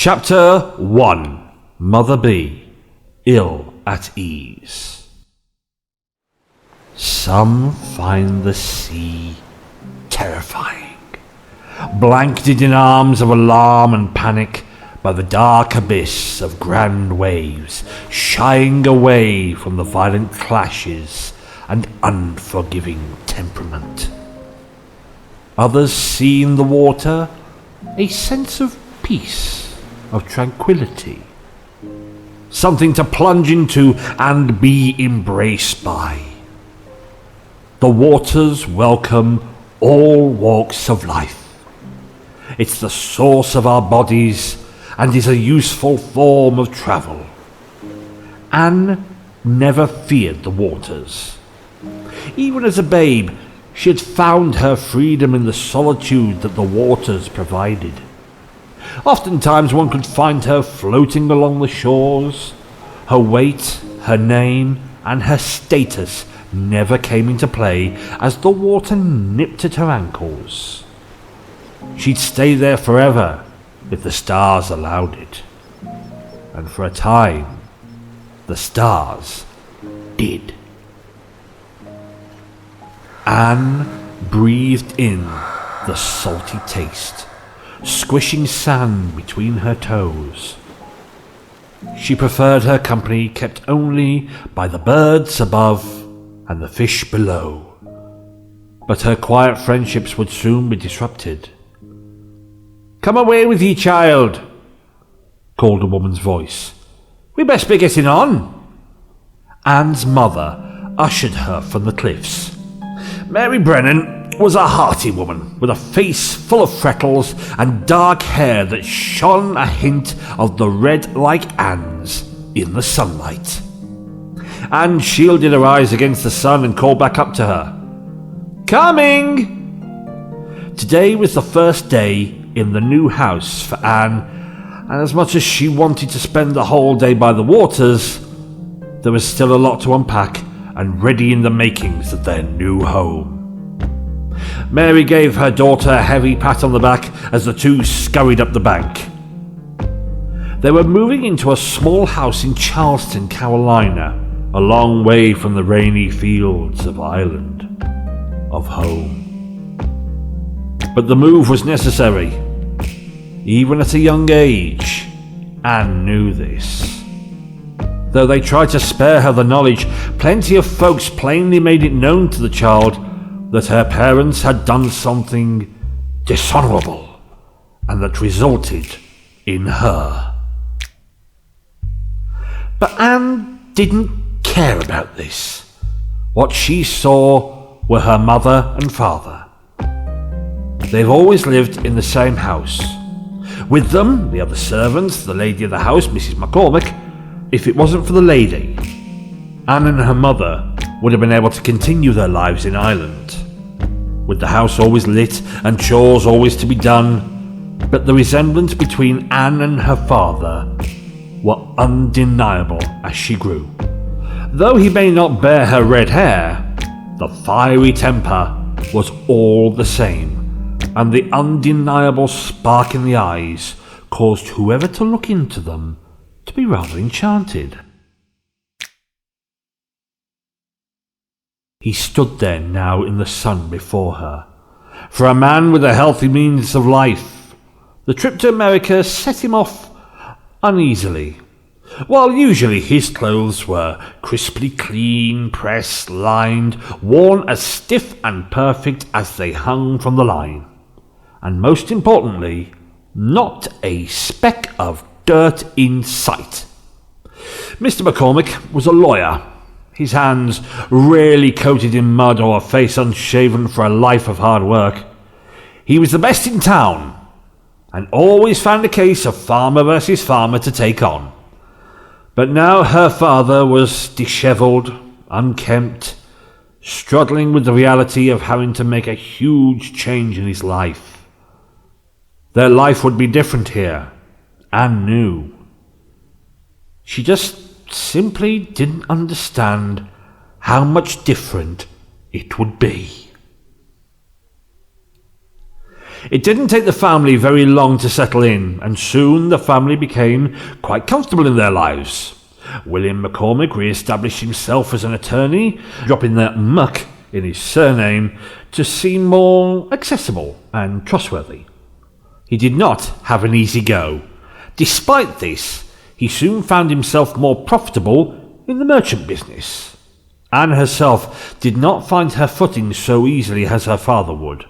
Chapter 1. Mother Bee, Ill at Ease. Some find the sea terrifying, blanketed in arms of alarm and panic by the dark abyss of grand waves, shying away from the violent clashes and unforgiving temperament. Others see in the water a sense of peace, of tranquility, something to plunge into and be embraced by. The waters welcome all walks of life. It's the source of our bodies and is a useful form of travel. Anne never feared the waters. Even as a babe, she had found her freedom in the solitude that the waters provided. Oftentimes one could find her floating along the shores. Her weight, her name, and her status never came into play as the water nipped at her ankles. She'd stay there forever if the stars allowed it. And for a time, the stars did. Anne breathed in the salty taste, squishing sand between her toes. She preferred her company kept only by the birds above and the fish below. But her quiet friendships would soon be disrupted. "Come away with ye, child," called a woman's voice. "We best be getting on." Anne's mother ushered her from the cliffs. Mary Brennan was a hearty woman with a face full of freckles and dark hair that shone a hint of the red like Anne's in the sunlight. Anne shielded her eyes against the sun and called back up to her, "Coming!" Today was the first day in the new house for Anne, and as much as she wanted to spend the whole day by the waters, there was still a lot to unpack and ready in the makings of their new home. Mary gave her daughter a heavy pat on the back as the two scurried up the bank. They were moving into a small house in Charleston, Carolina, a long way from the rainy fields of Ireland, of home. But the move was necessary. Even at a young age, Anne knew this. Though they tried to spare her the knowledge, plenty of folks plainly made it known to the child that her parents had done something dishonorable and that resulted in her. But Anne didn't care about this. What she saw were her mother and father. They've always lived in the same house. With them, the other servants, the lady of the house, Mrs. McCormick. If it wasn't for the lady, Anne and her mother would have been able to continue their lives in Ireland, with the house always lit and chores always to be done. But the resemblance between Anne and her father were undeniable as she grew. Though he may not bear her red hair, the fiery temper was all the same, and the undeniable spark in the eyes caused whoever to look into them to be rather enchanted. He stood there now in the sun before her. For a man with a healthy means of life, the trip to America set him off uneasily. While usually his clothes were crisply clean, pressed, lined, worn as stiff and perfect as they hung from the line, and most importantly, not a speck of dirt in sight. Mr. McCormick was a lawyer, his hands rarely coated in mud or a face unshaven for a life of hard work. He was the best in town, and always found a case of farmer versus farmer to take on. But now her father was dishevelled, unkempt, struggling with the reality of having to make a huge change in his life. Their life would be different here, Anne knew. She just simply didn't understand how much different it would be. It didn't take the family very long to settle in, and soon the family became quite comfortable in their lives. William McCormick re-established himself as an attorney, dropping the muck in his surname to seem more accessible and trustworthy. He did not have an easy go. Despite this, he soon found himself more profitable in the merchant business. Anne herself did not find her footing so easily as her father would.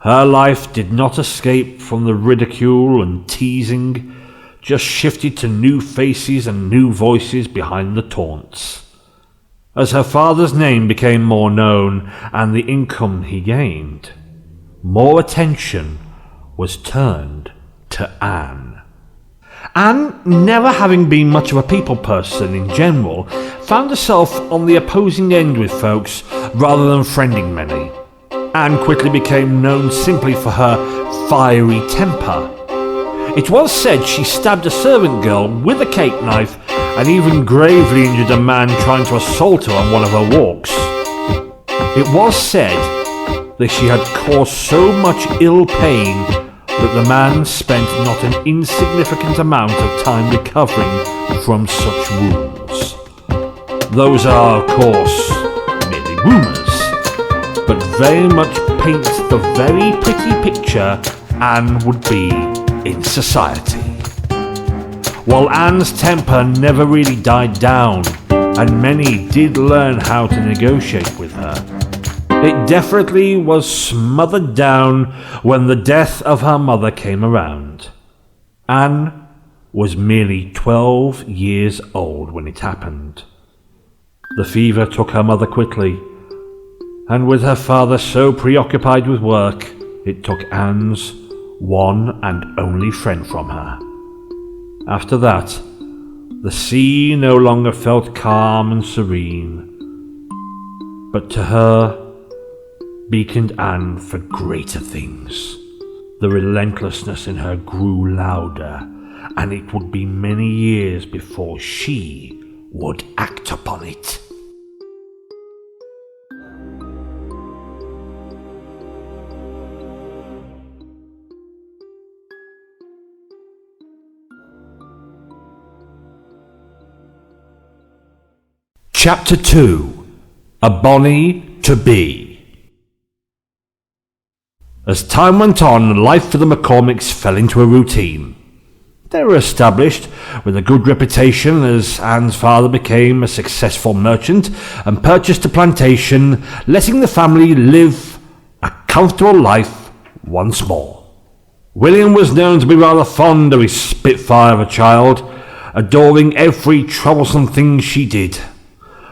Her life did not escape from the ridicule and teasing, just shifted to new faces and new voices behind the taunts. As her father's name became more known and the income he gained, more attention was turned to Anne. Anne, never having been much of a people person in general, found herself on the opposing end with folks rather than friending many. Anne quickly became known simply for her fiery temper. It was said she stabbed a servant girl with a cake knife and even gravely injured a man trying to assault her on one of her walks. It was said that she had caused so much ill pain that the man spent not an insignificant amount of time recovering from such wounds. Those are, of course, merely rumours, but very much paint the very pretty picture Anne would be in society. While Anne's temper never really died down, and many did learn how to negotiate with her, it definitely was smothered down when the death of her mother came around. Anne was merely 12 years old when it happened. The fever took her mother quickly, and with her father so preoccupied with work, it took Anne's one and only friend from her. After that, the sea no longer felt calm and serene, but to her beaconed Anne for greater things. The relentlessness in her grew louder, and it would be many years before she would act upon it. Chapter 2. A Bonny to Be. As time went on, life for the McCormicks fell into a routine. They were established with a good reputation as Anne's father became a successful merchant and purchased a plantation, letting the family live a comfortable life once more. William was known to be rather fond of his spitfire of a child, adoring every troublesome thing she did.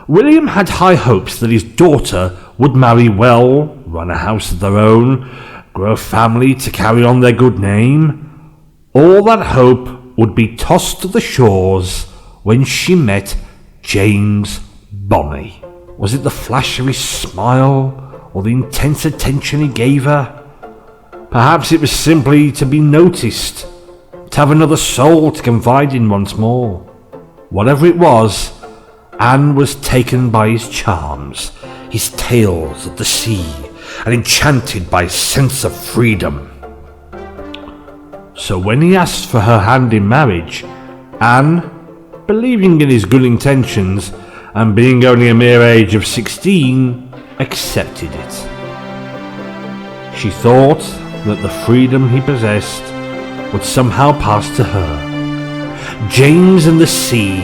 William had high hopes that his daughter would marry well, run a house of their own, grow a family to carry on their good name. All that hope would be tossed to the shores when she met James Bonny. Was it the flash of his smile or the intense attention he gave her? Perhaps it was simply to be noticed, to have another soul to confide in once more. Whatever it was, Anne was taken by his charms, his tales of the sea, and enchanted by his sense of freedom. So when he asked for her hand in marriage, Anne, believing in his good intentions and being only a mere age of 16, accepted it. She thought that the freedom he possessed would somehow pass to her. James and the sea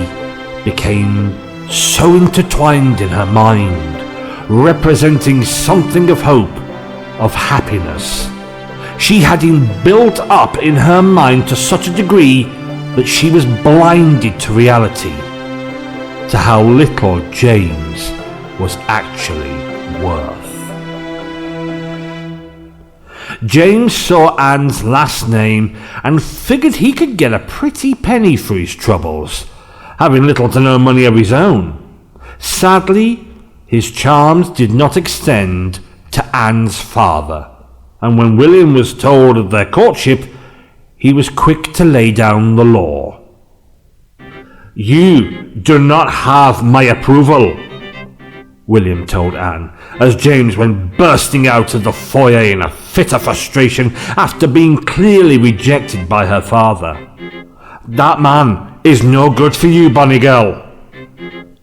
became so intertwined in her mind, representing something of hope, of happiness. She had him built up in her mind to such a degree that she was blinded to reality, to how little James was actually worth. James saw Anne's last name and figured he could get a pretty penny for his troubles, having little to no money of his own. Sadly, his charms did not extend to Anne's father, and when William was told of their courtship, he was quick to lay down the law. "You do not have my approval," William told Anne, as James went bursting out of the foyer in a fit of frustration after being clearly rejected by her father. "That man is no good for you, Bonny girl."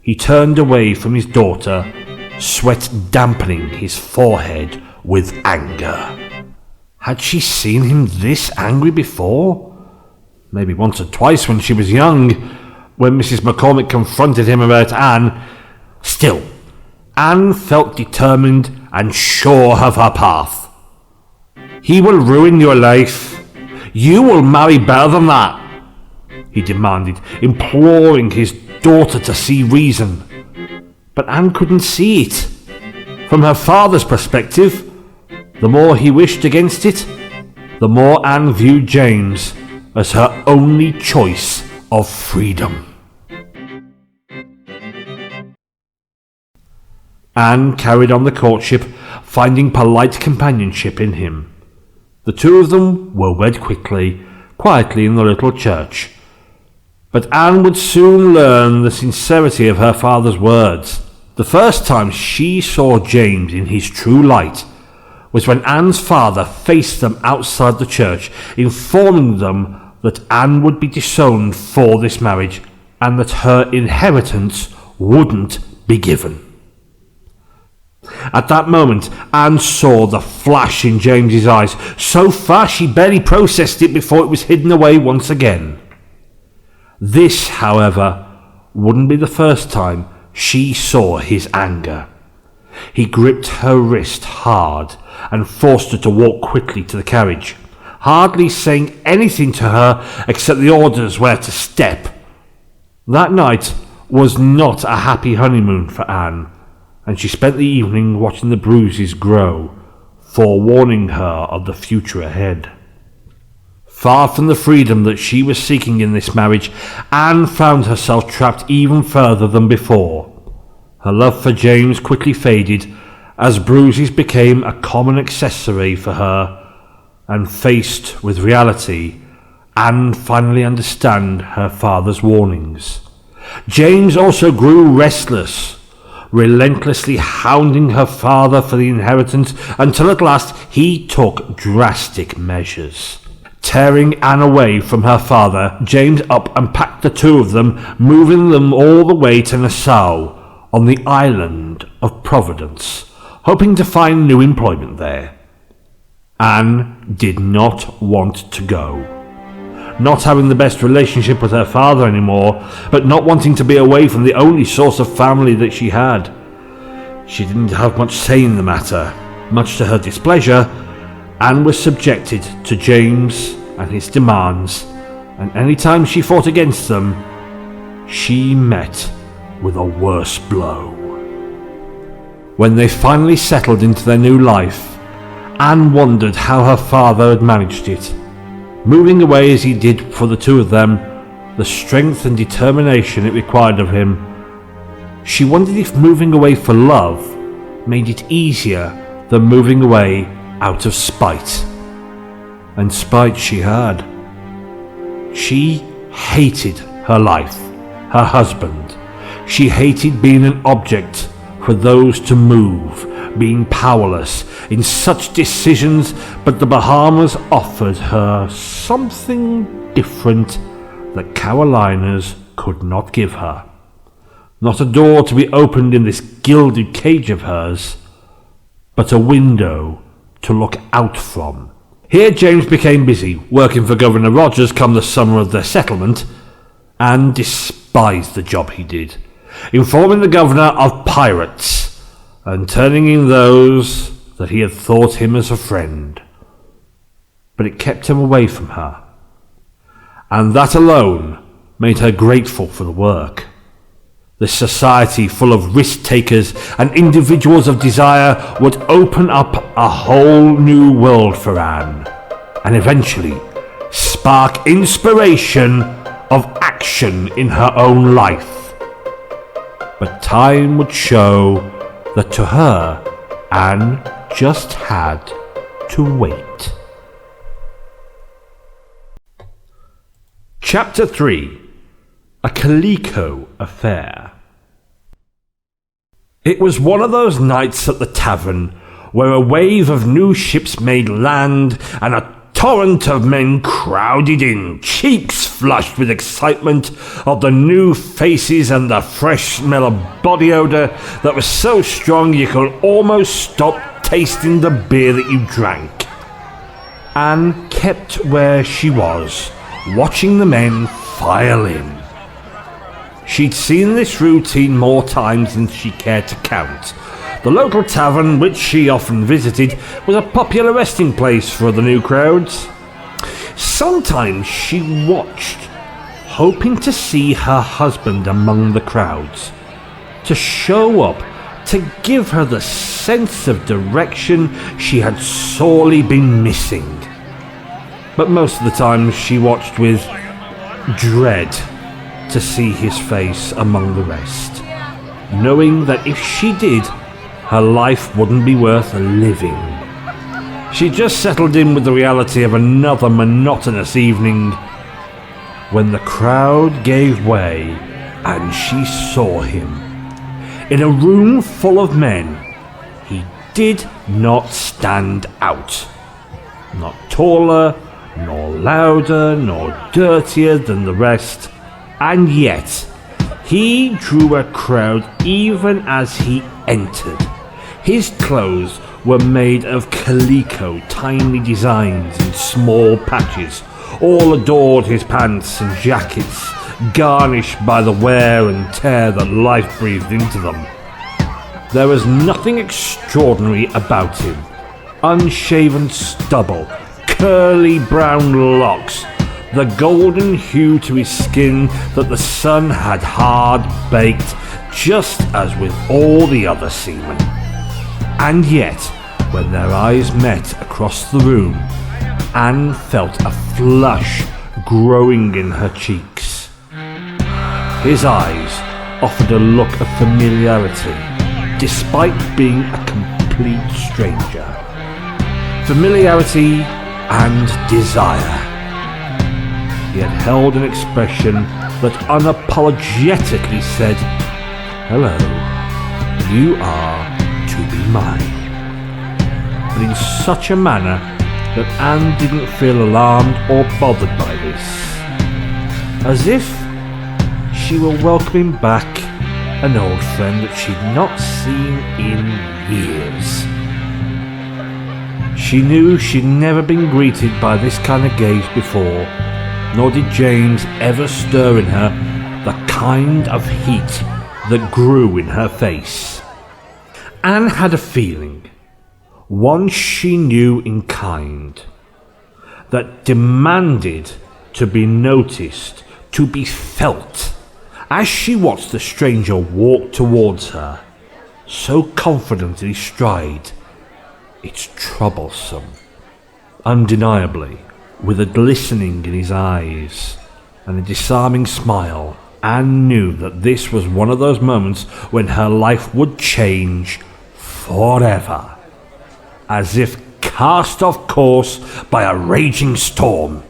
He turned away from his daughter, sweat dampening his forehead with anger. Had she seen him this angry before? Maybe once or twice when she was young, when Mrs. McCormick confronted him about Anne. Still, Anne felt determined and sure of her path. "He will ruin your life. You will marry better than that," he demanded, imploring his daughter to see reason. But Anne couldn't see it. From her father's perspective, the more he wished against it, the more Anne viewed James as her only choice of freedom. Anne carried on the courtship, finding polite companionship in him. The two of them were wed quietly in the little church. But Anne would soon learn the sincerity of her father's words. The first time she saw James in his true light was when Anne's father faced them outside the church, informing them that Anne would be disowned for this marriage and that her inheritance wouldn't be given. At that moment, Anne saw the flash in James's eyes, so fast she barely processed it before it was hidden away once again. This, however, wouldn't be the first time she saw his anger. He gripped her wrist hard and forced her to walk quickly to the carriage, hardly saying anything to her except the orders where to step. That night was not a happy honeymoon for Anne, and she spent the evening watching the bruises grow, forewarning her of the future ahead. Far from the freedom that she was seeking in this marriage, Anne found herself trapped even further than before. Her love for James quickly faded as bruises became a common accessory for her, and faced with reality, Anne finally understood her father's warnings. James also grew restless, relentlessly hounding her father for the inheritance until at last he took drastic measures. Tearing Anne away from her father, James up and packed the two of them, moving them all the way to Nassau on the island of Providence, hoping to find new employment there. Anne did not want to go. Not having the best relationship with her father anymore, but not wanting to be away from the only source of family that she had. She didn't have much say in the matter. Much to her displeasure, Anne was subjected to James and his demands, and any time she fought against them, she met with a worse blow. When they finally settled into their new life, Anne wondered how her father had managed it. Moving away as he did for the two of them, the strength and determination it required of him. She wondered if moving away for love made it easier than moving away out of spite. And spite she had. She hated her life, her husband. She hated being an object for those to move, being powerless in such decisions, but the Bahamas offered her something different that Carolinas could not give her. Not a door to be opened in this gilded cage of hers, but a window to look out from. Here James became busy, working for Governor Rogers come the summer of their settlement, and despised the job he did, informing the governor of pirates, and turning in those that he had thought him as a friend. But it kept him away from her, and that alone made her grateful for the work. This society full of risk-takers and individuals of desire would open up a whole new world for Anne, and eventually spark inspiration of action in her own life. But time would show that to her, Anne just had to wait. Chapter 3. A Calico Affair. It was one of those nights at the tavern where a wave of new ships made land and a torrent of men crowded in, cheeks flushed with excitement of the new faces and the fresh smell of body odour that was so strong you could almost stop tasting the beer that you drank. Anne kept where she was, watching the men file in. She'd seen this routine more times than she cared to count. The local tavern, which she often visited, was a popular resting place for the new crowds. Sometimes she watched, hoping to see her husband among the crowds, to show up, to give her the sense of direction she had sorely been missing. But most of the time she watched with dread to see his face among the rest, knowing that if she did, her life wouldn't be worth living. She just settled in with the reality of another monotonous evening when the crowd gave way and she saw him. In a room full of men, he did not stand out. Not taller, nor louder, nor dirtier than the rest, and yet he drew a crowd even as he entered. His clothes were made of calico, tiny designs in small patches. All adored his pants and jackets, garnished by the wear and tear that life breathed into them. There was nothing extraordinary about him. Unshaven stubble, curly brown locks, the golden hue to his skin that the sun had hard baked, just as with all the other seamen. And yet, when their eyes met across the room, Anne felt a flush growing in her cheeks. His eyes offered a look of familiarity, despite being a complete stranger. Familiarity and desire. He had held an expression that unapologetically said, "Hello, you are to be mine," but in such a manner that Anne didn't feel alarmed or bothered by this, as if she were welcoming back an old friend that she'd not seen in years. She knew she'd never been greeted by this kind of gaze before, nor did James ever stir in her the kind of heat that grew in her face. Anne had a feeling, one she knew in kind, that demanded to be noticed, to be felt, as she watched the stranger walk towards her, so confident in his stride. It's troublesome, undeniably, with a glistening in his eyes and a disarming smile. Anne knew that this was one of those moments when her life would change forever, as if cast off course by a raging storm,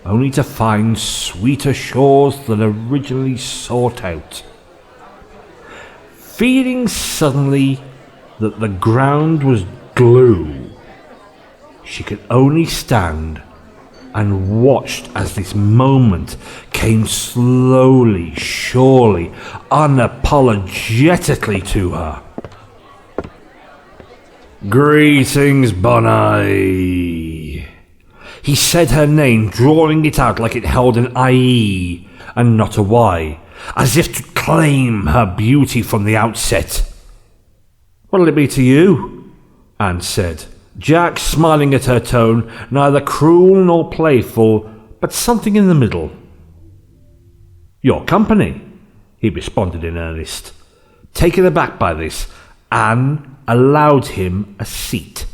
only to find sweeter shores than originally sought out. Feeling suddenly that the ground was glue, she could only stand and watched as this moment came slowly, surely, unapologetically to her. "Greetings, Bonny." He said her name, drawing it out like it held an IE and not a Y, as if to claim her beauty from the outset. "What'll it be to you?" Anne said, Jack smiling at her tone, neither cruel nor playful, but something in the middle. "Your company," he responded in earnest. Taken aback by this, Anne allowed him a seat,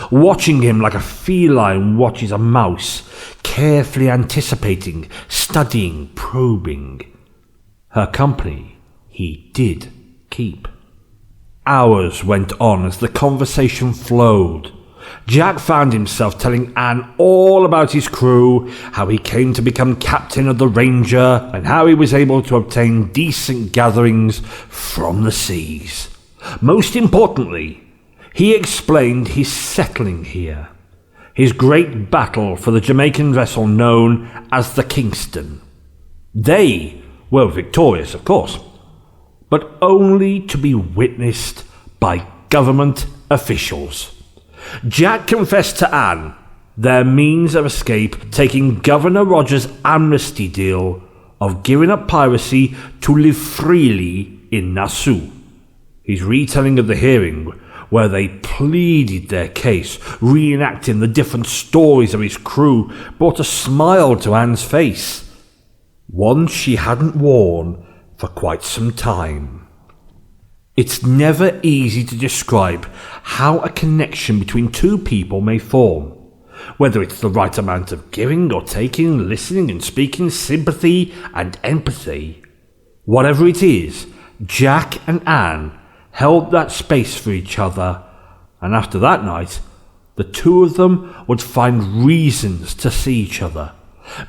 watching him like a feline watches a mouse, carefully anticipating, studying, probing. Her company he did keep. Hours went on as the conversation flowed. Jack found himself telling Anne all about his crew, how he came to become captain of the Ranger, and how he was able to obtain decent gatherings from the seas. Most importantly, he explained his settling here, his great battle for the Jamaican vessel known as the Kingston. They were victorious, of course, but only to be witnessed by government officials. Jack confessed to Anne their means of escape, taking Governor Rogers' amnesty deal of giving up piracy to live freely in Nassau. His retelling of the hearing, where they pleaded their case, reenacting the different stories of his crew, brought a smile to Anne's face, one she hadn't worn for quite some time. It's never easy to describe how a connection between two people may form, whether it's the right amount of giving or taking, listening and speaking, sympathy and empathy. Whatever it is, Jack and Anne held that space for each other, and after that night, the two of them would find reasons to see each other.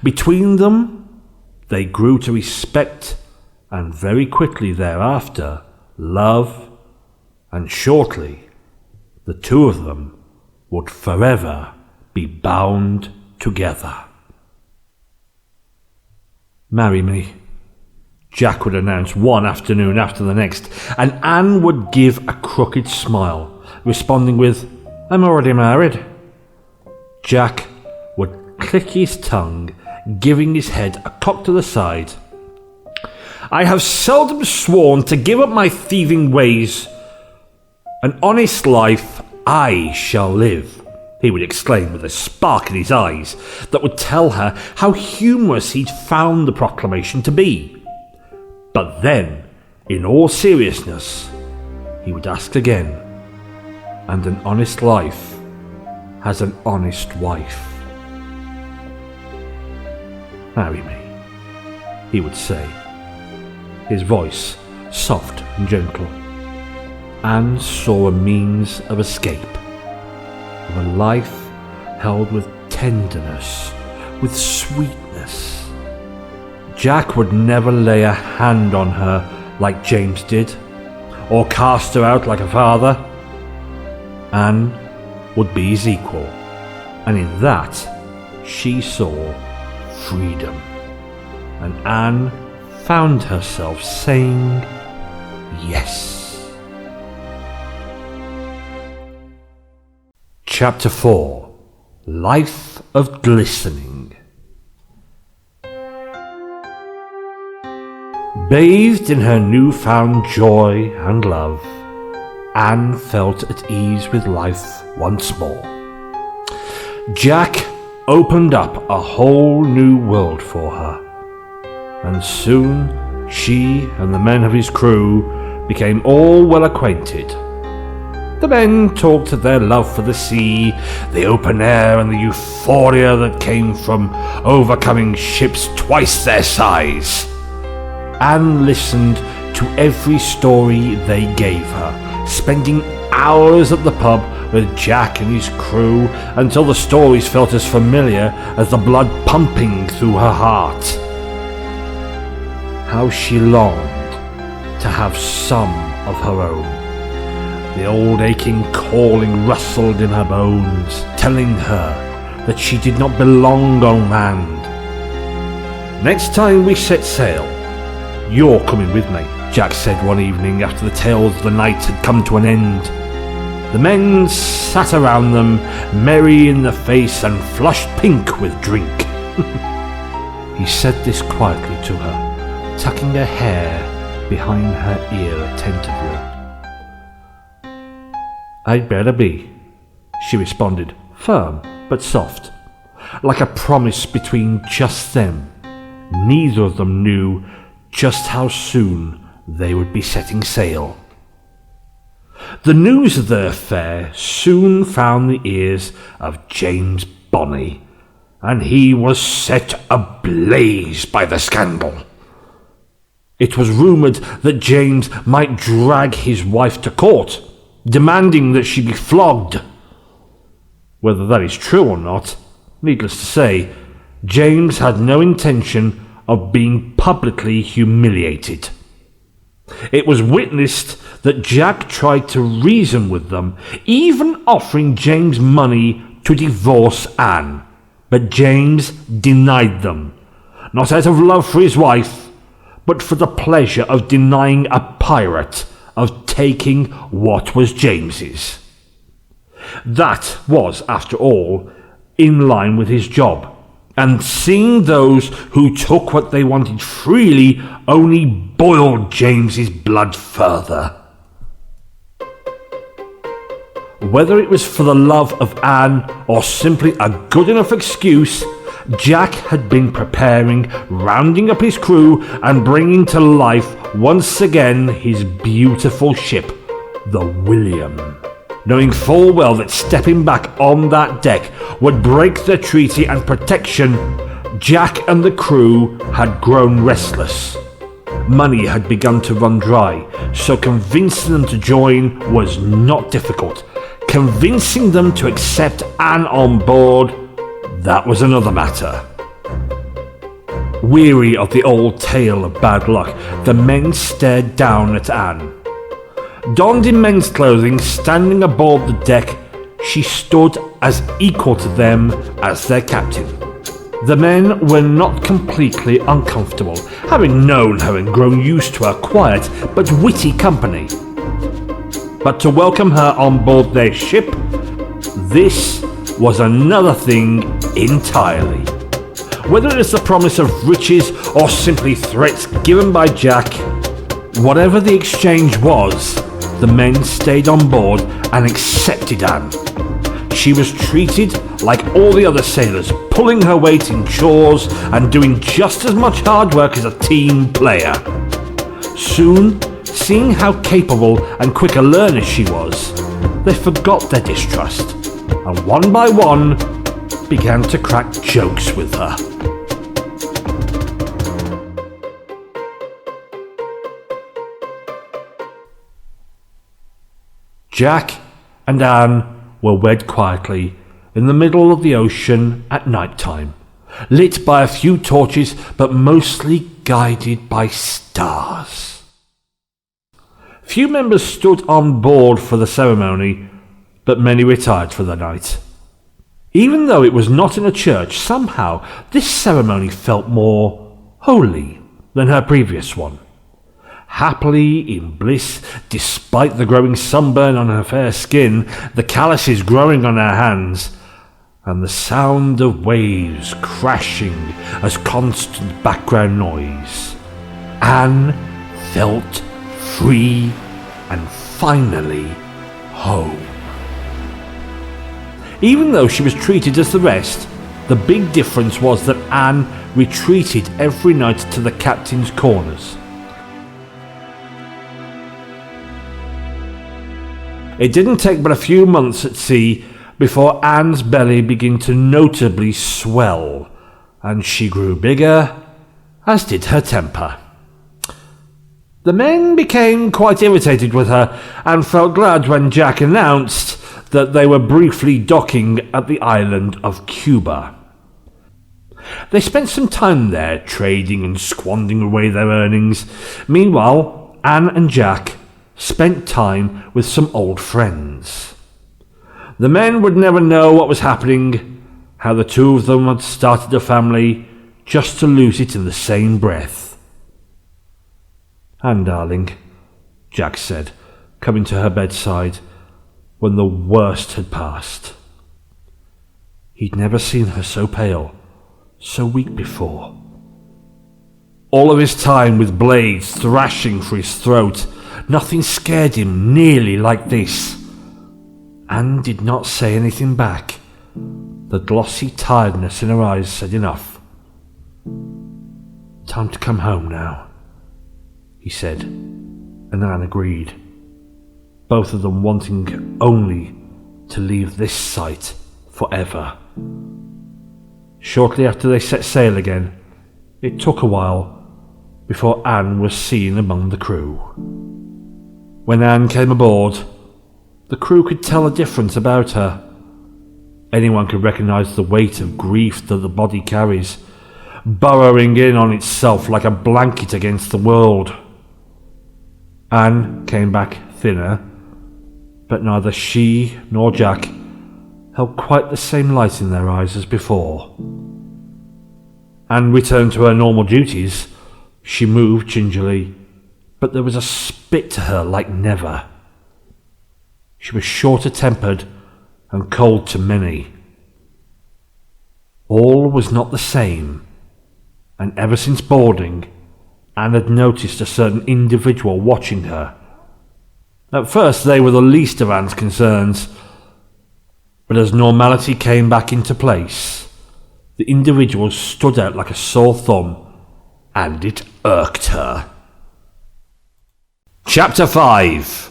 Between them, they grew to respect, and very quickly thereafter, love, and shortly, the two of them would forever be bound together. "Marry me," Jack would announce one afternoon after the next, and Anne would give a crooked smile, responding with, "I'm already married." Jack would click his tongue, giving his head a cock to the side. "I have seldom sworn to give up my thieving ways. An honest life I shall live," he would exclaim with a spark in his eyes that would tell her how humorous he'd found the proclamation to be. But then, in all seriousness, he would ask again, "And an honest life has an honest wife." "Marry me," he would say, his voice soft and gentle. Anne saw a means of escape, of a life held with tenderness, with sweetness. Jack would never lay a hand on her like James did, or cast her out like a father. Anne would be his equal, and in that she saw freedom. And Anne found herself saying yes. Chapter 4. Life of Glistening. Bathed in her newfound joy and love, Anne felt at ease with life once more. Jack opened up a whole new world for her, and soon she and the men of his crew became all well acquainted. The men talked of their love for the sea, the open air, and the euphoria that came from overcoming ships twice their size. Anne listened to every story they gave her, spending hours at the pub with Jack and his crew until the stories felt as familiar as the blood pumping through her heart. How she longed to have some of her own. The old aching calling rustled in her bones, telling her that she did not belong on land. "Next time we set sail, you're coming with me," Jack said one evening after the tales of the night had come to an end. The men sat around them, merry in the face and flushed pink with drink. He said this quietly to her, tucking her hair behind her ear attentively. "I'd better be," she responded, firm but soft, like a promise between just them. Neither of them knew just how soon they would be setting sail. The news of their affair soon found the ears of James Bonny, and he was set ablaze by the scandal. It was rumoured that James might drag his wife to court, demanding that she be flogged. Whether that is true or not, needless to say, James had no intention of being publicly humiliated. It was witnessed that Jack tried to reason with them, even offering James money to divorce Anne. But James denied them, not out of love for his wife, but for the pleasure of denying a pirate of taking what was James's. That was, after all, in line with his job, and seeing those who took what they wanted freely only boiled James's blood further. Whether it was for the love of Anne or simply a good enough excuse, Jack had been preparing, rounding up his crew and bringing to life once again his beautiful ship, the William. Knowing full well that stepping back on that deck would break the treaty and protection, Jack and the crew had grown restless. Money had begun to run dry, so convincing them to join was not difficult. Convincing them to accept Anne on board, that was another matter. Weary of the old tale of bad luck, the men stared down at Anne. Donned in men's clothing, standing aboard the deck, she stood as equal to them as their captain. The men were not completely uncomfortable, having known her and grown used to her quiet but witty company. But to welcome her on board their ship, this was another thing entirely. Whether it was the promise of riches or simply threats given by Jack, whatever the exchange was, the men stayed on board and accepted Anne. She was treated like all the other sailors, pulling her weight in chores and doing just as much hard work as a team player. Soon, seeing how capable and quick a learner she was, they forgot their distrust, and one by one began to crack jokes with her. Jack and Anne were wed quietly in the middle of the ocean at night time, lit by a few torches but mostly guided by stars. Few members stood on board for the ceremony, but many retired for the night. Even though it was not in a church, somehow this ceremony felt more holy than her previous one. Happily in bliss, despite the growing sunburn on her fair skin, the calluses growing on her hands, and the sound of waves crashing as constant background noise, Anne felt free and finally home. Even though she was treated as the rest, the big difference was that Anne retreated every night to the captain's quarters. It didn't take but a few months at sea before Anne's belly began to notably swell, and she grew bigger, as did her temper. The men became quite irritated with her and felt glad when Jack announced that they were briefly docking at the island of Cuba. They spent some time there, trading and squandering away their earnings. Meanwhile, Anne and Jack spent time with some old friends. The men would never know what was happening, how the two of them had started a family, just to lose it in the same breath. "Anne, darling," Jack said, coming to her bedside when the worst had passed. He'd never seen her so pale, so weak before. All of his time with blades thrashing for his throat, nothing scared him nearly like this. Anne did not say anything back. The glossy tiredness in her eyes said enough. "Time to come home now," he said, and Anne agreed, both of them wanting only to leave this sight forever. Shortly after they set sail again, it took a while before Anne was seen among the crew. When Anne came aboard, the crew could tell a difference about her. Anyone could recognise the weight of grief that the body carries, burrowing in on itself like a blanket against the world. Anne came back thinner, but neither she nor Jack held quite the same light in their eyes as before. Anne returned to her normal duties. She moved gingerly, but there was a spit to her like never. She was shorter-tempered and cold to many. All was not the same, and ever since boarding, Anne had noticed a certain individual watching her. At first they were the least of Anne's concerns, but as normality came back into place, the individual stood out like a sore thumb, and it irked her. Chapter 5.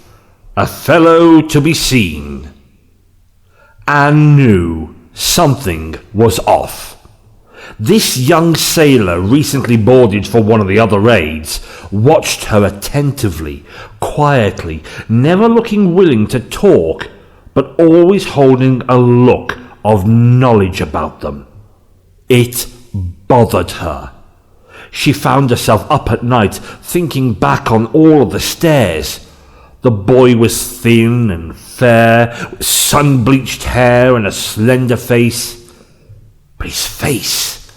A Fellow to be Seen. Anne knew something was off. This young sailor, recently boarded for one of the other raids, watched her attentively, quietly, never looking willing to talk, but always holding a look of knowledge about them. It bothered her. She found herself up at night, thinking back on all of the stares. The boy was thin and fair, with sun-bleached hair and a slender face. But his face,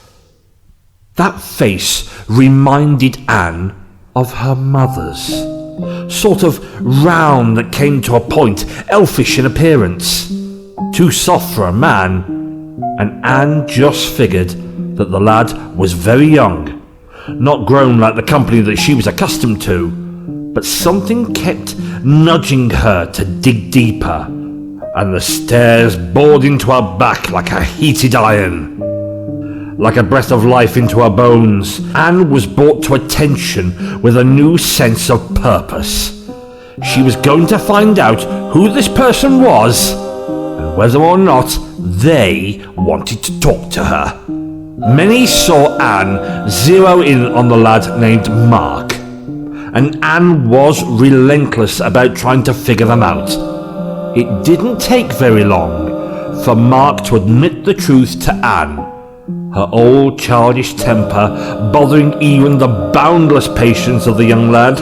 that face reminded Anne of her mother's. Sort of round that came to a point, elfish in appearance. Too soft for a man, and Anne just figured that the lad was very young, not grown like the company that she was accustomed to, but something kept nudging her to dig deeper, and the stares bored into her back like a heated iron. Like a breath of life into her bones, Anne was brought to attention with a new sense of purpose. She was going to find out who this person was, and whether or not they wanted to talk to her. Many saw Anne zero in on the lad named Mark, and Anne was relentless about trying to figure them out. It didn't take very long for Mark to admit the truth to Anne, her old childish temper bothering even the boundless patience of the young lad.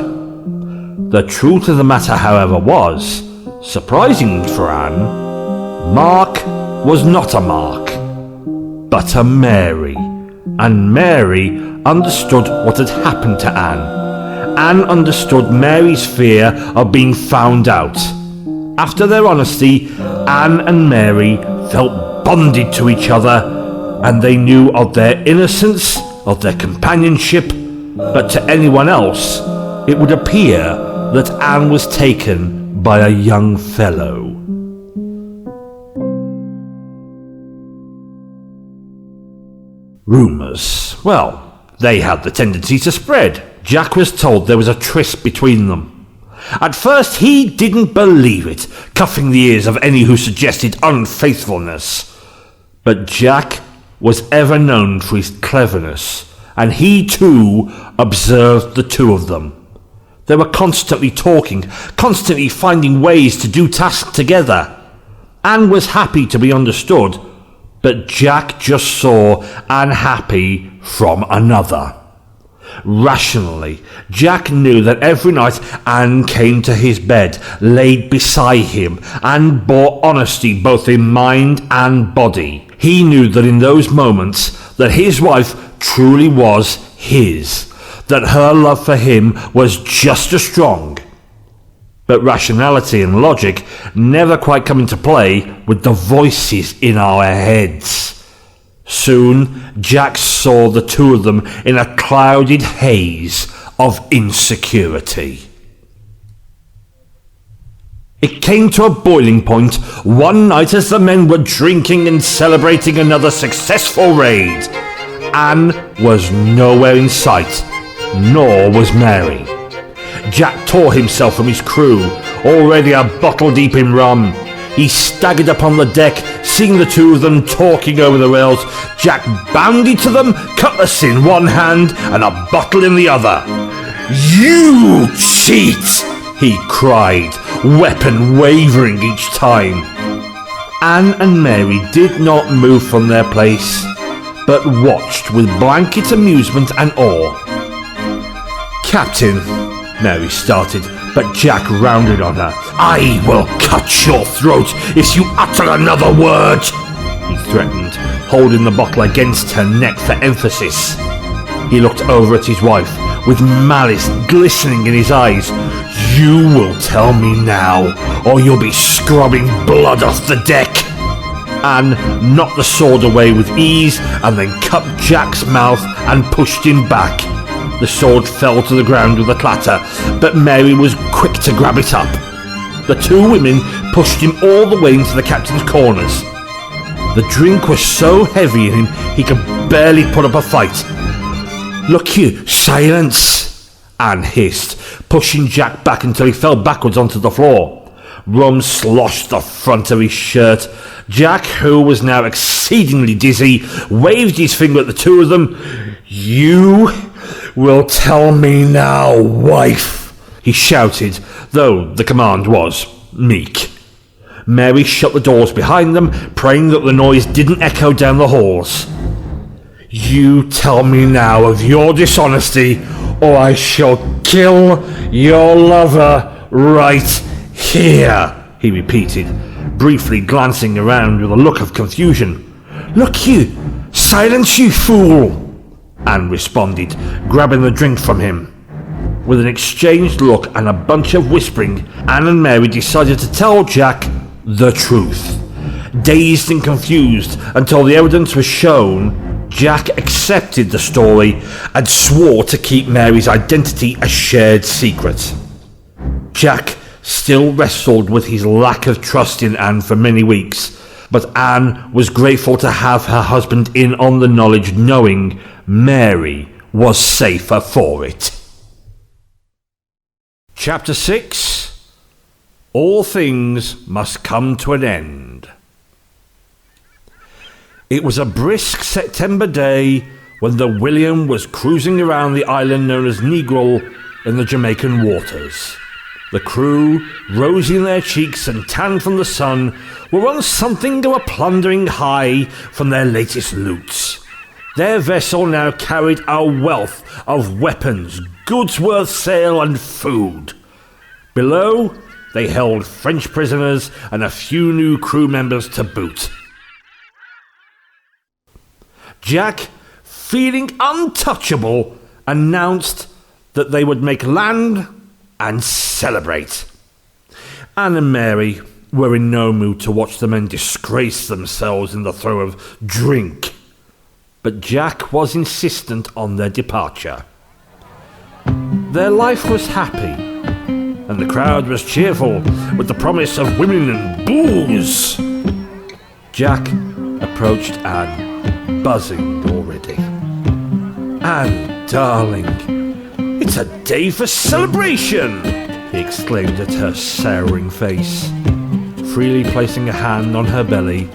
The truth of the matter, however, was, surprising for Anne, Mark was not a Mark, but a Mary, and Mary understood what had happened to Anne. Anne understood Mary's fear of being found out. After their honesty, Anne and Mary felt bonded to each other, and they knew of their innocence, of their companionship, but to anyone else, it would appear that Anne was taken by a young fellow. Rumours. Well, they had the tendency to spread. Jack was told there was a tryst between them. At first he didn't believe it, cuffing the ears of any who suggested unfaithfulness. But Jack was ever known for his cleverness, and he too observed the two of them. They were constantly talking, constantly finding ways to do tasks together. Anne was happy to be understood, but Jack just saw Anne happy from another. Rationally, Jack knew that every night Anne came to his bed, laid beside him, and bore honesty both in mind and body. He knew that in those moments that his wife truly was his, that her love for him was just as strong. But rationality and logic never quite come into play with the voices in our heads. Soon, Jack saw the two of them in a clouded haze of insecurity. It came to a boiling point one night as the men were drinking and celebrating another successful raid. Anne was nowhere in sight, nor was Mary. Jack tore himself from his crew, already a bottle deep in rum. He staggered upon the deck, seeing the two of them talking over the rails. Jack bounded to them, cutlass in one hand and a bottle in the other. "You cheat!" he cried, weapon wavering each time. Anne and Mary did not move from their place, but watched with blanket amusement and awe. "Captain," Mary started, but Jack rounded on her. "I will cut your throat if you utter another word," he threatened, holding the bottle against her neck for emphasis. He looked over at his wife, with malice glistening in his eyes. "You will tell me now, or you'll be scrubbing blood off the deck." Anne knocked the sword away with ease and then cut Jack's mouth and pushed him back. The sword fell to the ground with a clatter, but Mary was quick to grab it up. The two women pushed him all the way into the captain's corners. The drink was so heavy in him he could barely put up a fight. "Look you, silence!" Anne hissed, pushing Jack back until he fell backwards onto the floor. Rum sloshed the front of his shirt. Jack, who was now exceedingly dizzy, waved his finger at the two of them. "You will tell me now, wife," he shouted, though the command was meek. Mary shut the doors behind them, praying that the noise didn't echo down the halls. "You tell me now of your dishonesty, or I shall kill your lover right here," he repeated, briefly glancing around with a look of confusion. "Look you, silence you fool," Anne responded, grabbing the drink from him. With an exchanged look and a bunch of whispering, Anne and Mary decided to tell Jack the truth. Dazed and confused until the evidence was shown, Jack accepted the story and swore to keep Mary's identity a shared secret. Jack still wrestled with his lack of trust in Anne for many weeks, but Anne was grateful to have her husband in on the knowledge, knowing Mary was safer for it. Chapter 6. All things must come to an end. It was a brisk September day when the William was cruising around the island known as Negril in the Jamaican waters. The crew, rosy in their cheeks and tanned from the sun, were on something of a plundering high from their latest loots. Their vessel now carried a wealth of weapons, goods worth sale and food. Below, they held French prisoners and a few new crew members to boot. Jack, feeling untouchable, announced that they would make land and celebrate. Anne and Mary were in no mood to watch the men disgrace themselves in the throe of drink, but Jack was insistent on their departure. Their life was happy, and the crowd was cheerful with the promise of women and booze. Jack approached Anne, buzzing already. "Anne, darling, it's a day for celebration," he exclaimed at her souring face, freely placing a hand on her belly,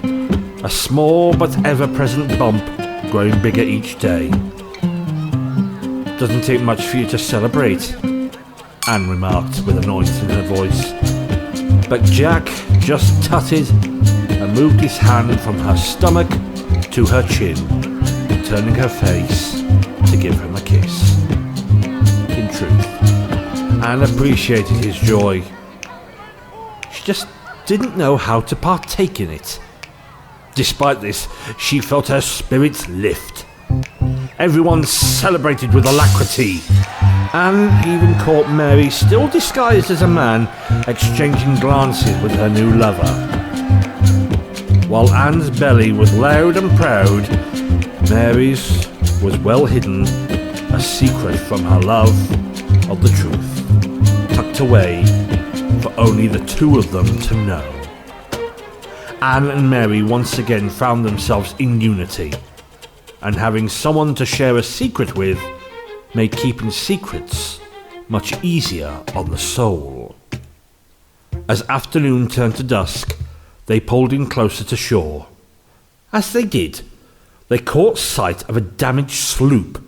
a small but ever-present bump growing bigger each day. "Doesn't take much for you to celebrate," Anne remarked with annoyance in her voice. But Jack just tutted and moved his hand from her stomach to her chin, turning her face to give him a kiss. In truth, Anne appreciated his joy. She just didn't know how to partake in it. Despite this, she felt her spirits lift. Everyone celebrated with alacrity. Anne even caught Mary, still disguised as a man, exchanging glances with her new lover. While Anne's belly was loud and proud, Mary's was well hidden, a secret from her love of the truth, tucked away for only the two of them to know. Anne and Mary once again found themselves in unity, and having someone to share a secret with made keeping secrets much easier on the soul. As afternoon turned to dusk, they pulled in closer to shore. As they did, they caught sight of a damaged sloop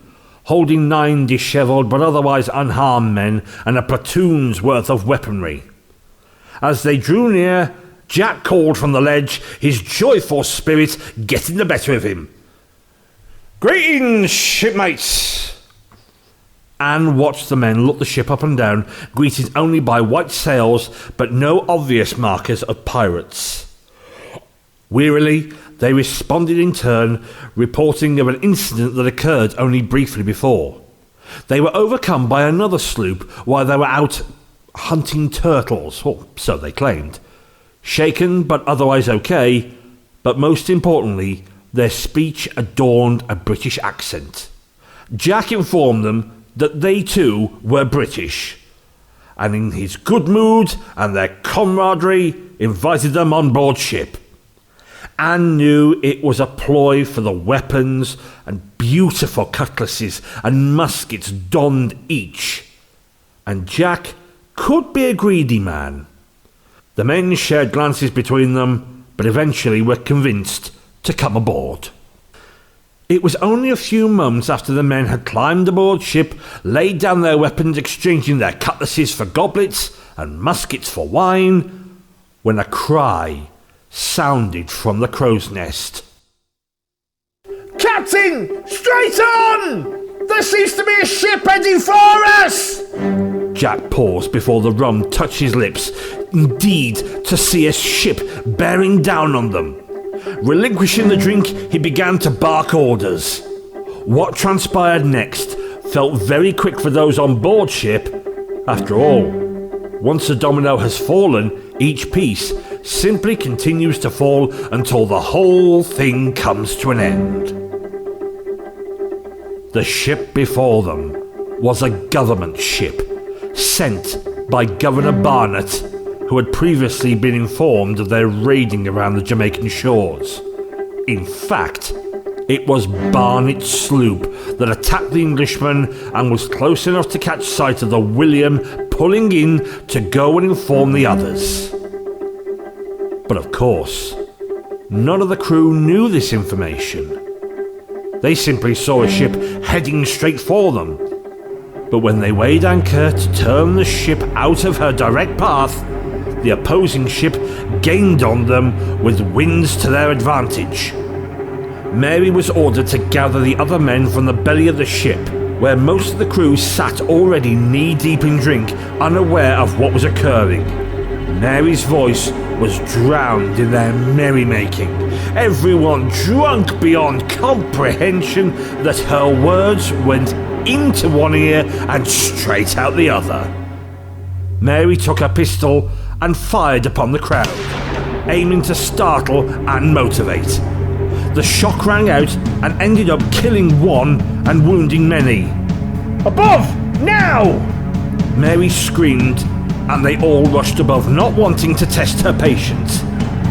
holding 9 dishevelled but otherwise unharmed men and a platoon's worth of weaponry. As they drew near, Jack called from the ledge, his joyful spirit getting the better of him. "Greetings, shipmates!" Anne watched the men look the ship up and down, greeted only by white sails but no obvious markers of pirates. Wearily, they responded in turn, reporting of an incident that occurred only briefly before. They were overcome by another sloop while they were out hunting turtles, or so they claimed. Shaken but otherwise okay, but most importantly, their speech adorned a British accent. Jack informed them that they too were British, and in his good mood and their camaraderie invited them on board ship. Anne knew it was a ploy for the weapons and beautiful cutlasses and muskets donned each, and Jack could be a greedy man. The men shared glances between them, but eventually were convinced to come aboard. It was only a few moments after the men had climbed aboard ship, laid down their weapons, exchanging their cutlasses for goblets and muskets for wine, when a cry sounded from the crow's nest. "Captain! Straight on! There seems to be a ship heading for us!" Jack paused before the rum touched his lips, indeed to see a ship bearing down on them. Relinquishing the drink, he began to bark orders. What transpired next felt very quick for those on board ship. After all, once a domino has fallen, each piece simply continues to fall until the whole thing comes to an end. The ship before them was a government ship, sent by Governor Barnett, who had previously been informed of their raiding around the Jamaican shores. In fact, it was Barnett's sloop that attacked the Englishmen and was close enough to catch sight of the William pulling in to go and inform the others. But of course, none of the crew knew this information. They simply saw a ship heading straight for them. But when they weighed anchor to turn the ship out of her direct path, the opposing ship gained on them with winds to their advantage. Mary was ordered to gather the other men from the belly of the ship, where most of the crew sat already knee-deep in drink, unaware of what was occurring. Mary's voice was drowned in their merrymaking, everyone drunk beyond comprehension that her words went into one ear and straight out the other. Mary took her pistol and fired upon the crowd, aiming to startle and motivate. The shot rang out and ended up killing one and wounding many. "Above! Now!" Mary screamed, and they all rushed above, not wanting to test her patience.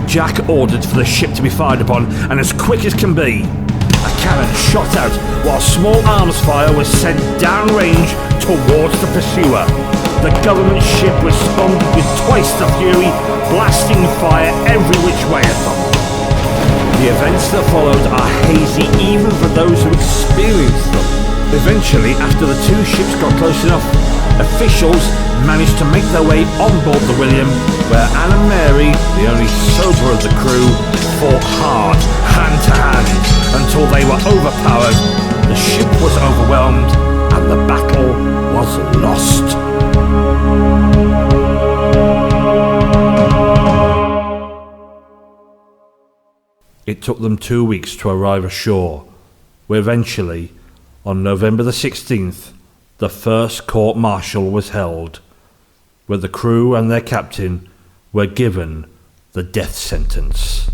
Jack ordered for the ship to be fired upon, and as quick as can be, a cannon shot out while small arms fire was sent downrange towards the pursuer. The government ship responded with twice the fury, blasting fire every which way at them. The events that followed are hazy even for those who experienced them. Eventually, after the two ships got close enough, officials managed to make their way on board the William, where Anne and Mary, the only sober of the crew, fought hard, hand to hand, until they were overpowered, the ship was overwhelmed, and the battle was lost. It took them 2 weeks to arrive ashore, where eventually, on November the 16th, the first court-martial was held, where the crew and their captain were given the death sentence.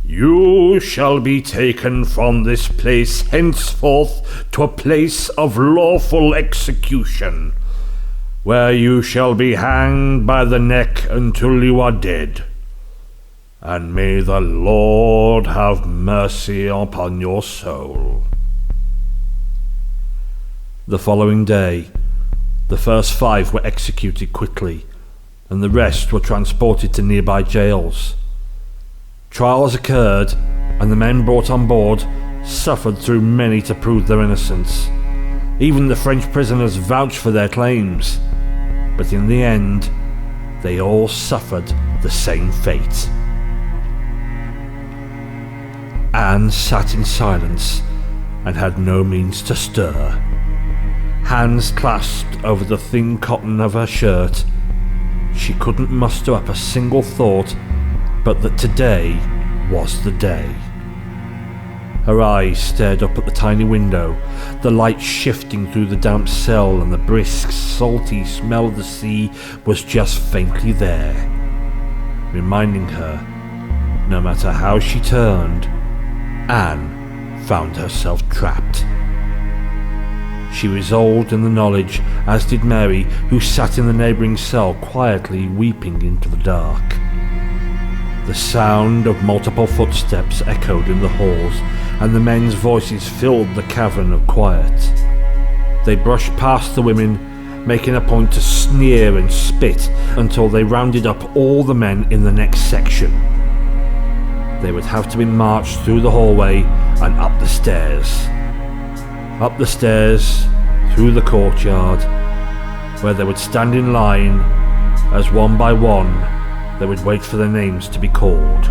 "You shall be taken from this place henceforth to a place of lawful execution, where you shall be hanged by the neck until you are dead. And may the Lord have mercy upon your soul." The following day, the first 5 were executed quickly, and the rest were transported to nearby jails. Trials occurred, and the men brought on board suffered through many to prove their innocence. Even the French prisoners vouched for their claims, but in the end, they all suffered the same fate. Anne sat in silence and had no means to stir. hands clasped over the thin cotton of her shirt, she couldn't muster up a single thought but that today was the day. Her eyes stared up at the tiny window, the light shifting through the damp cell, and the brisk, salty smell of the sea was just faintly there, reminding her, no matter how she turned, Anne found herself trapped. She resolved in the knowledge, as did Mary, who sat in the neighbouring cell quietly weeping into the dark. The sound of multiple footsteps echoed in the halls, and the men's voices filled the cavern of quiet. They brushed past the women, making a point to sneer and spit until they rounded up all the men in the next section. They would have to be marched through the hallway and up the stairs. Up the stairs, through the courtyard, where they would stand in line as one by one they would wait for their names to be called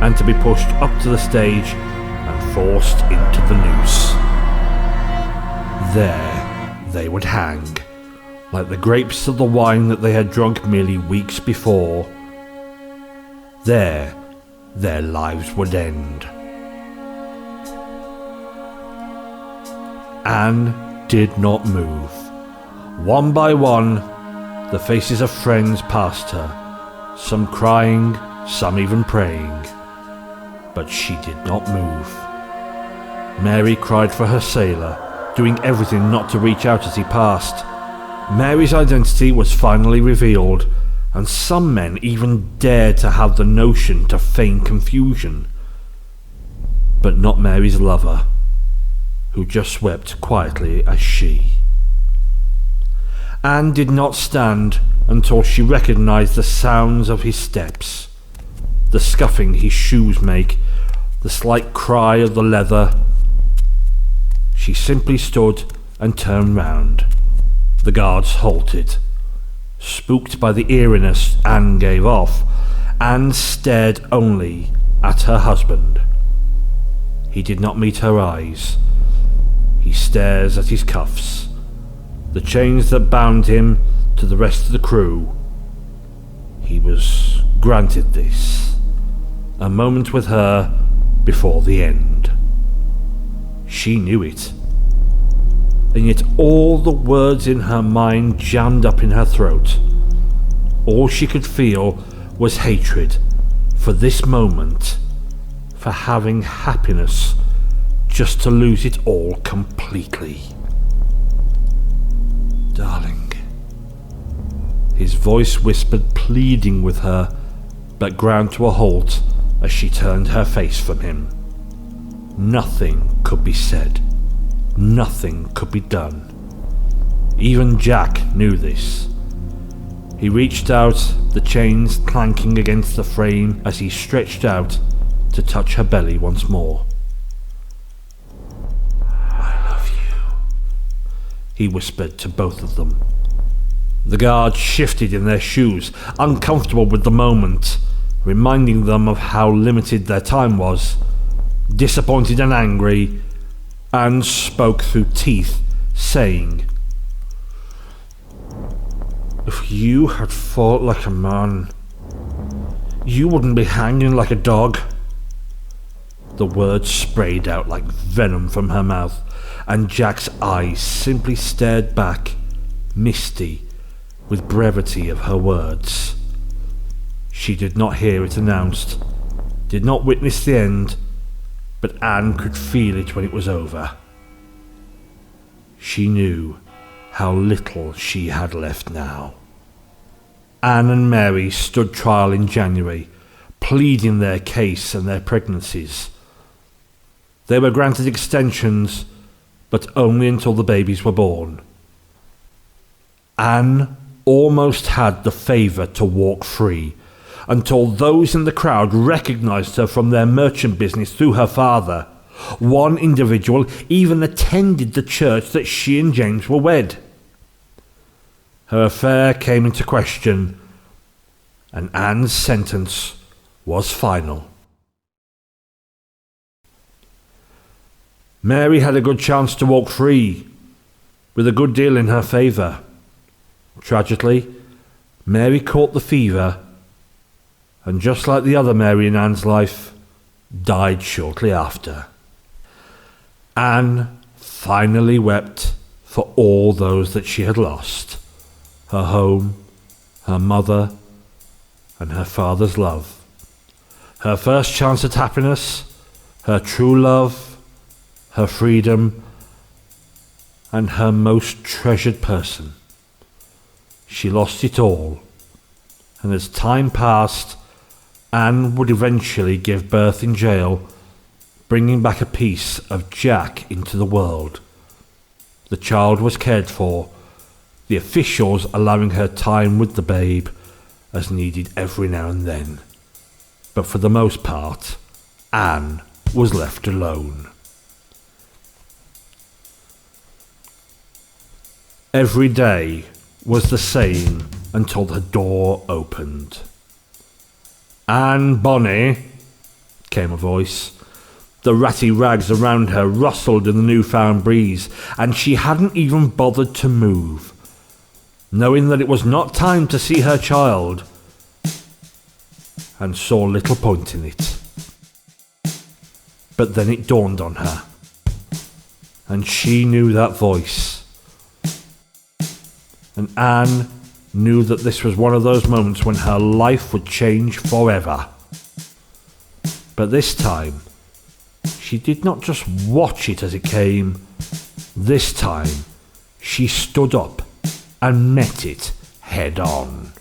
and to be pushed up to the stage and forced into the noose. There they would hang, like the grapes of the wine that they had drunk merely weeks before. There their lives would end. Anne did not move. One by one, the faces of friends passed her, some crying, some even praying. But she did not move. Mary cried for her sailor, doing everything not to reach out as he passed. Mary's identity was finally revealed, and some men even dared to have the notion to feign confusion. But not Mary's lover, who just wept quietly as she. Anne did not stand until she recognised the sounds of his steps, the scuffing his shoes make, the slight cry of the leather. She simply stood and turned round. The guards halted. Spooked by the eeriness Anne gave off, Anne stared only at her husband. He did not meet her eyes. He stares at his cuffs, the chains that bound him to the rest of the crew. He was granted this, a moment with her before the end. She knew it, and yet all the words in her mind jammed up in her throat. All she could feel was hatred for this moment, for having happiness just to lose it all completely. Darling. His voice whispered, pleading with her, but ground to a halt as she turned her face from him. Nothing could be said. Nothing could be done. Even Jack knew this. He reached out, the chains clanking against the frame as he stretched out to touch her belly once more. I love you, he whispered to both of them. The guards shifted in their shoes, uncomfortable with the moment, reminding them of how limited their time was. Disappointed and angry, Anne spoke through teeth, saying, "If you had fought like a man, you wouldn't be hanging like a dog." The words sprayed out like venom from her mouth, and Jack's eyes simply stared back, misty with brevity of her words. She did not hear it announced, did not witness the end, but Anne could feel it when it was over. She knew how little she had left now. Anne and Mary stood trial in January, pleading their case and their pregnancies. They were granted extensions, but only until the babies were born. Anne almost had the favour to walk free, until those in the crowd recognised her from their merchant business through her father. One individual even attended the church that she and James were wed. Her affair came into question, and Anne's sentence was final. Mary had a good chance to walk free. with a good deal in her favour. Tragically, Mary caught the fever, and just like the other Mary in Anne's life, died shortly after. Anne finally wept for all those that she had lost: her home, her mother, and her father's love, her first chance at happiness, her true love, her freedom, and her most treasured person. She lost it all, and as time passed, Anne would eventually give birth in jail, bringing back a piece of Jack into the world. The child was cared for, the officials allowing her time with the babe as needed every now and then. But for the most part, Anne was left alone. Every day was the same until the door opened. "Anne Bonny," came a voice. The ratty rags around her rustled in the newfound breeze, and she hadn't even bothered to move, knowing that it was not time to see her child, and saw little point in it. But then it dawned on her, and she knew that voice. And Anne knew that this was one of those moments when her life would change forever. But this time, she did not just watch it as it came. This time, she stood up and met it head on.